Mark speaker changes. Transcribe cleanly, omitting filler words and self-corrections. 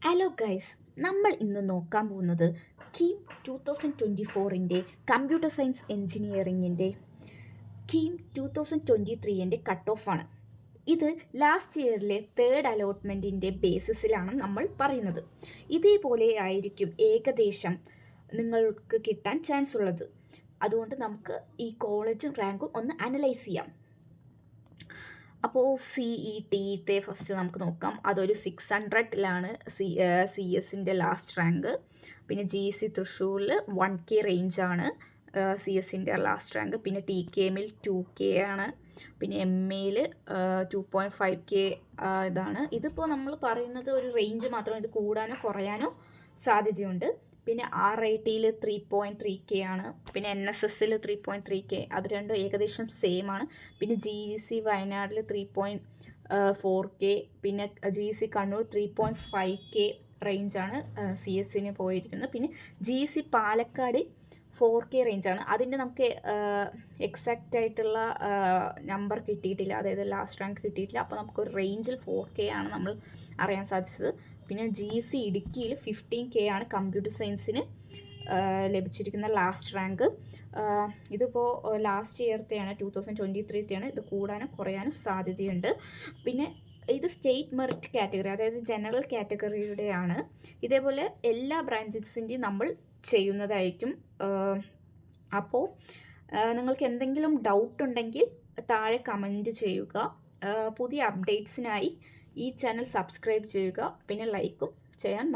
Speaker 1: Hello guys, നമ്മൾ ഇന്ന് നോക്കാൻ പോകുന്നത് കീം 2024ൻ്റെ കമ്പ്യൂട്ടർ സയൻസ് എഞ്ചിനീയറിങ്ങിൻ്റെ കീം 2023ൻ്റെ കട്ട് ഓഫാണ്. ഇത് ലാസ്റ്റ് ഇയറിലെ തേർഡ് അലോട്ട്മെൻറ്റിൻ്റെ ബേസിസിലാണ് നമ്മൾ പറയുന്നത്. ഇതേപോലെ ആയിരിക്കും ഏകദേശം നിങ്ങൾക്ക് കിട്ടാൻ ചാൻസ് ഉള്ളത്. അതുകൊണ്ട് നമുക്ക് ഈ കോളേജും റാങ്കും ഒന്ന് അനലൈസ് ചെയ്യാം. അപ്പോൾ CET ഫസ്റ്റ് നമുക്ക് നോക്കാം. അതൊരു 600ലാണ് സി എസിൻ്റെ ലാസ്റ്റ് റാങ്ക്. പിന്നെ GC തൃശ്ശൂരിൽ 1K റേഞ്ചാണ് CS-ൻ്റെ ലാസ്റ്റ് റാങ്ക്. പിന്നെ TKM-ൽ 2K ആണ്. പിന്നെ MA-ൽ 2.5K ഇതാണ്. ഇതിപ്പോൾ നമ്മൾ പറയുന്നത് ഒരു റേഞ്ച് മാത്രമാണ്. ഇത് കൂടാനോ കുറയാനോ സാധ്യതയുണ്ട്. പിന്നെ RIT-ൽ 3.3K ആണ്. പിന്നെ NSS-ൽ 3.3K. അത് രണ്ടും ഏകദേശം സെയിം ആണ്. പിന്നെ GC വയനാട്ടിൽ 3.4K. പിന്നെ GC കണ്ണൂർ 3.5K റേഞ്ചാണ് CS-ന് പോയിരിക്കുന്നത്. പിന്നെ GC പാലക്കാട് 4K റേഞ്ചാണ്. അതിൻ്റെ നമുക്ക് എക്സാക്റ്റ് ആയിട്ടുള്ള നമ്പർ കിട്ടിയിട്ടില്ല, അതായത് ലാസ്റ്റ് റാങ്ക് കിട്ടിയിട്ടില്ല. അപ്പോൾ നമുക്കൊരു റേഞ്ചിൽ 4K ആണ് നമ്മൾ അറിയാൻ സാധിച്ചത്. പിന്നെ GC ഇടുക്കിയിൽ 15K ആണ് കമ്പ്യൂട്ടർ സയൻസിന് ലഭിച്ചിരിക്കുന്ന ലാസ്റ്റ് റാങ്ക്. ഇതിപ്പോൾ ലാസ്റ്റ് ഇയർത്തെയാണ്, 2023ത്തെയാണ്. ഇത് കൂടാനും കുറയാനും സാധ്യതയുണ്ട്. പിന്നെ ഇത് സ്റ്റേറ്റ് മെറിറ്റ് കാറ്റഗറി, അതായത് ജനറൽ കാറ്റഗറിയുടെയാണ്. ഇതേപോലെ എല്ലാ ബ്രാഞ്ചസിൻ്റെയും നമ്മൾ ചെയ്യുന്നതായിരിക്കും. അപ്പോൾ നിങ്ങൾക്ക് എന്തെങ്കിലും ഡൗട്ട് ഉണ്ടെങ്കിൽ താഴെ കമൻറ്റ് ചെയ്യുക. പുതിയ അപ്ഡേറ്റ്സിനായി ഈ ചാനൽ സബ്സ്ക്രൈബ് ചെയ്യുക. പിന്നെ ലൈക്കും ചെയ്യാൻ